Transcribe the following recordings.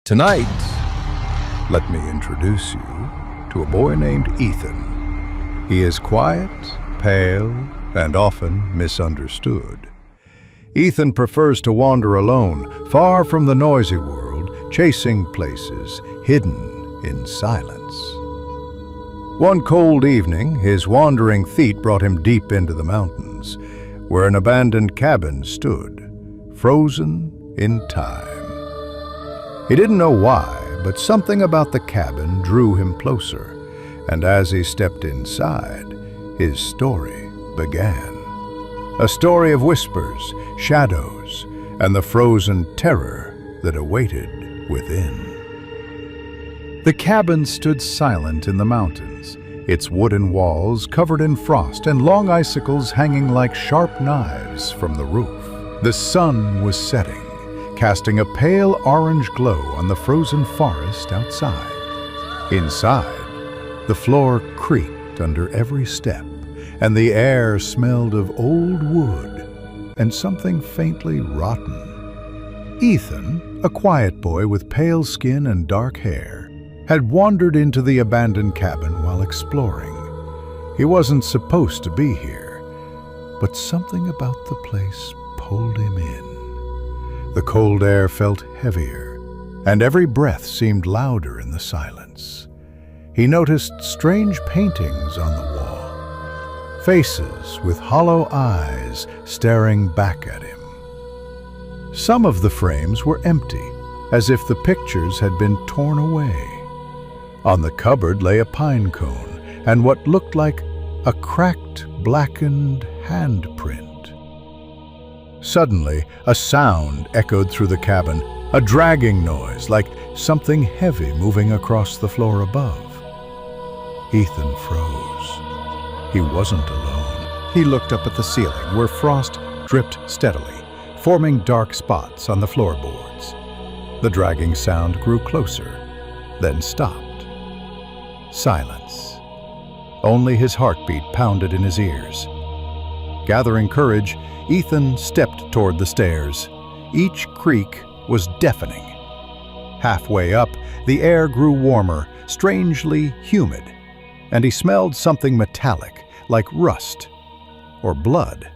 Tonight, let me introduce you to a boy named Ethan. He is quiet, pale, and often misunderstood. Ethan prefers to wander alone, far from the noisy world, chasing places hidden in silence. One cold evening, his wandering feet brought him deep into the mountains, where an abandoned cabin stood, frozen in time. He didn't know why, but something about the cabin drew him closer, and as he stepped inside, his story began. A story of whispers, shadows, and the frozen terror that awaited within. The cabin stood silent in the mountains, its wooden walls covered in frost and long icicles hanging like sharp knives from the roof. The sun was setting, casting a pale orange glow on the frozen forest outside. Inside, the floor creaked under every step, and the air smelled of old wood and something faintly rotten. Ethan, a quiet boy with pale skin and dark hair, had wandered into the abandoned cabin while exploring. He wasn't supposed to be here, but something about the place pulled him in. The cold air felt heavier, and every breath seemed louder in the silence. He noticed strange paintings on the wall, faces with hollow eyes staring back at him. Some of the frames were empty, as if the pictures had been torn away. On the cupboard lay a pine cone and what looked like a cracked, blackened handprint. Suddenly, a sound echoed through the cabin, a dragging noise like something heavy moving across the floor above. Ethan froze. He wasn't alone. He looked up at the ceiling where frost dripped steadily, forming dark spots on the floorboards. The dragging sound grew closer, then stopped. Silence. Only his heartbeat pounded in his ears. Gathering courage, Ethan stepped toward the stairs. Each creak was deafening. Halfway up, the air grew warmer, strangely humid, and he smelled something metallic, like rust or blood.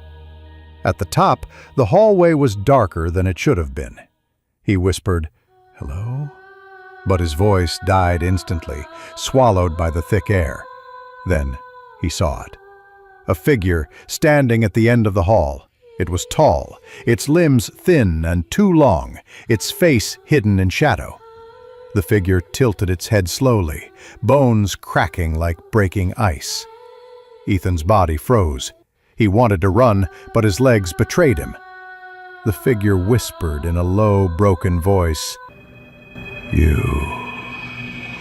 At the top, the hallway was darker than it should have been. He whispered, "Hello?" But his voice died instantly, swallowed by the thick air. Then he saw it. A figure standing at the end of the hall. It was tall, its limbs thin and too long, its face hidden in shadow. The figure tilted its head slowly, bones cracking like breaking ice. Ethan's body froze. He wanted to run, but his legs betrayed him. The figure whispered in a low, broken voice, "You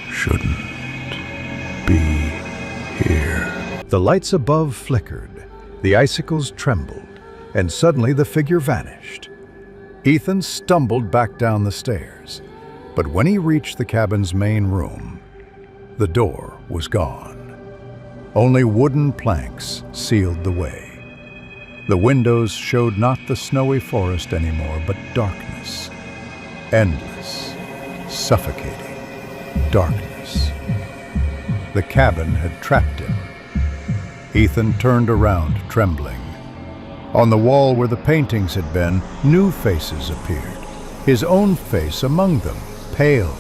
shouldn't be here." The lights above flickered, the icicles trembled, and suddenly the figure vanished. Ethan stumbled back down the stairs, but when he reached the cabin's main room, the door was gone. Only wooden planks sealed the way. The windows showed not the snowy forest anymore, but darkness. Endless, suffocating darkness. The cabin had trapped him. Ethan turned around, trembling. On the wall where the paintings had been, new faces appeared, his own face among them, pale,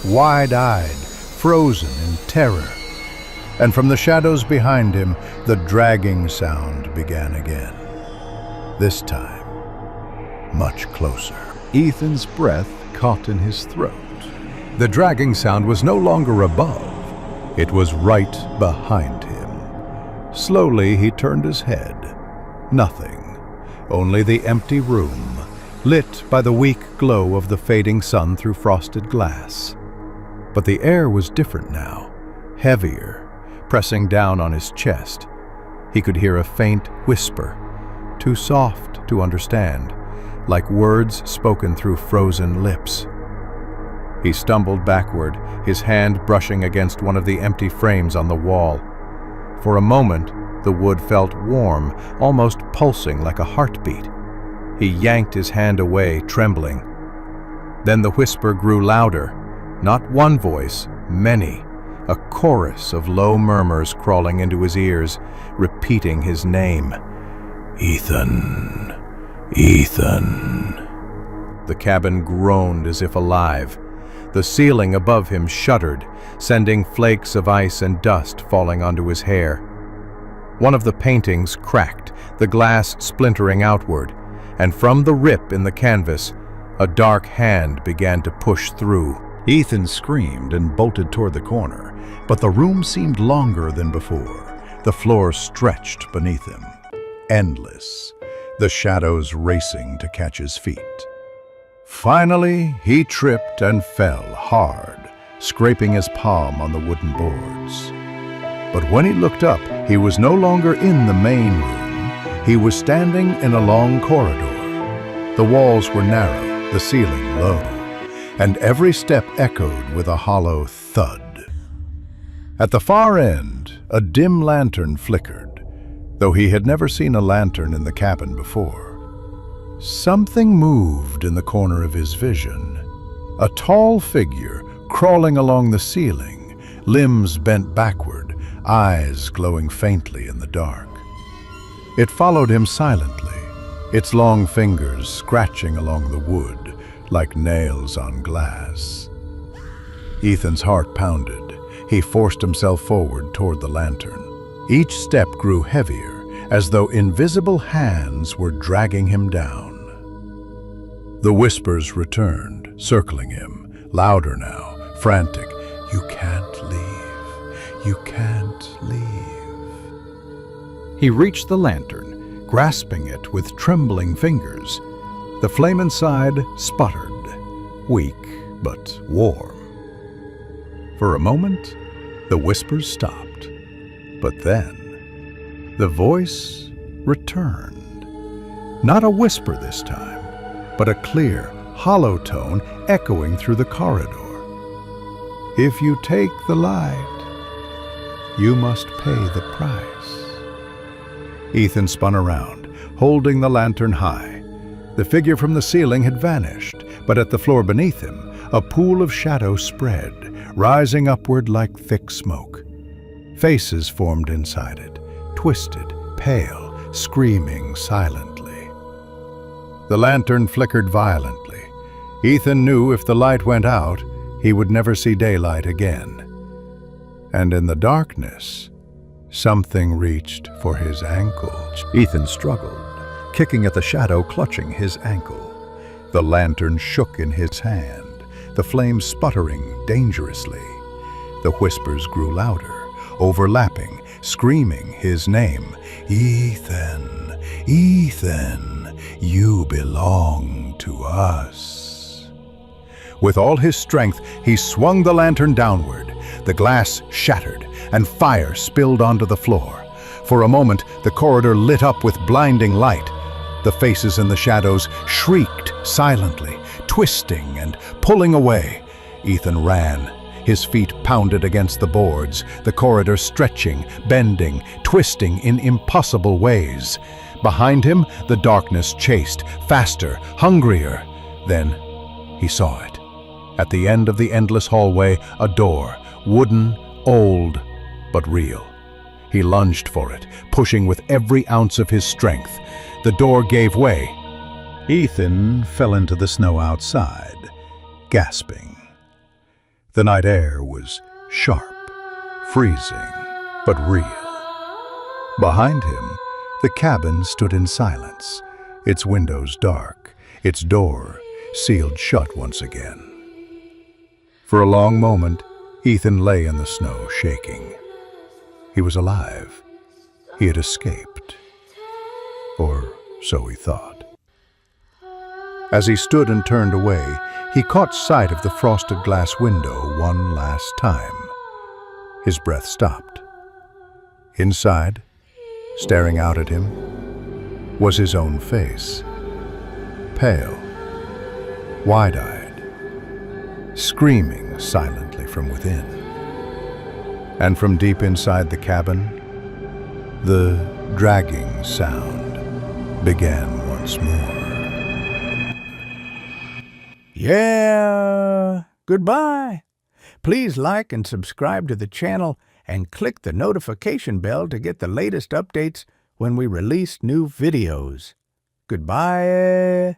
wide-eyed, frozen in terror. And from the shadows behind him, the dragging sound began again. This time, much closer. Ethan's breath caught in his throat. The dragging sound was no longer above. It was right behind him. Slowly, he turned his head. Nothing, only the empty room, lit by the weak glow of the fading sun through frosted glass. But the air was different now, heavier, pressing down on his chest. He could hear a faint whisper, too soft to understand, like words spoken through frozen lips. He stumbled backward, his hand brushing against one of the empty frames on the wall. For a moment, the wood felt warm, almost pulsing like a heartbeat. He yanked his hand away, trembling. Then the whisper grew louder. Not one voice, many. A chorus of low murmurs crawling into his ears, repeating his name. Ethan. Ethan. The cabin groaned as if alive. The ceiling above him shuddered, sending flakes of ice and dust falling onto his hair. One of the paintings cracked, the glass splintering outward, and from the rip in the canvas, a dark hand began to push through. Ethan screamed and bolted toward the corner, but the room seemed longer than before. The floor stretched beneath him, endless, the shadows racing to catch his feet. Finally, he tripped and fell hard, scraping his palm on the wooden boards. But when he looked up, he was no longer in the main room. He was standing in a long corridor. The walls were narrow, the ceiling low, and every step echoed with a hollow thud. At the far end, a dim lantern flickered, though he had never seen a lantern in the cabin before. Something moved in the corner of his vision. A tall figure crawling along the ceiling, limbs bent backward, eyes glowing faintly in the dark. It followed him silently, its long fingers scratching along the wood like nails on glass. Ethan's heart pounded. He forced himself forward toward the lantern. Each step grew heavier, as though invisible hands were dragging him down. The whispers returned, circling him, louder now, frantic. You can't leave. You can't leave. He reached the lantern, grasping it with trembling fingers. The flame inside sputtered, weak but warm. For a moment, the whispers stopped, but then the voice returned. Not a whisper this time, but a clear, hollow tone echoing through the corridor. If you take the light, you must pay the price. Ethan spun around, holding the lantern high. The figure from the ceiling had vanished, but at the floor beneath him, a pool of shadow spread, rising upward like thick smoke. Faces formed inside it, twisted, pale, screaming silently. The lantern flickered violently. Ethan knew if the light went out, he would never see daylight again. And in the darkness, something reached for his ankle. Ethan struggled, kicking at the shadow clutching his ankle. The lantern shook in his hand, the flame sputtering dangerously. The whispers grew louder, overlapping, screaming his name. Ethan, Ethan, you belong to us. With all his strength, he swung the lantern downward. The glass shattered, and fire spilled onto the floor. For a moment, the corridor lit up with blinding light. The faces in the shadows shrieked silently, twisting and pulling away. Ethan ran. His feet pounded against the boards, the corridor stretching, bending, twisting in impossible ways. Behind him, the darkness chased, faster, hungrier. Then he saw it. At the end of the endless hallway, a door, wooden, old, but real. He lunged for it, pushing with every ounce of his strength. The door gave way. Ethan fell into the snow outside, gasping. The night air was sharp, freezing, but real. Behind him, the cabin stood in silence, its windows dark, its door sealed shut once again. For a long moment, Ethan lay in the snow, shaking. He was alive. He had escaped. Or so he thought. As he stood and turned away, he caught sight of the frosted glass window one last time. His breath stopped. Inside, staring out at him, was his own face. Pale, wide-eyed, screaming silently from within. And from deep inside the cabin, the dragging sound began once more. Yeah, goodbye. Please like and subscribe to the channel and click the notification bell to get the latest updates when we release new videos. Goodbye.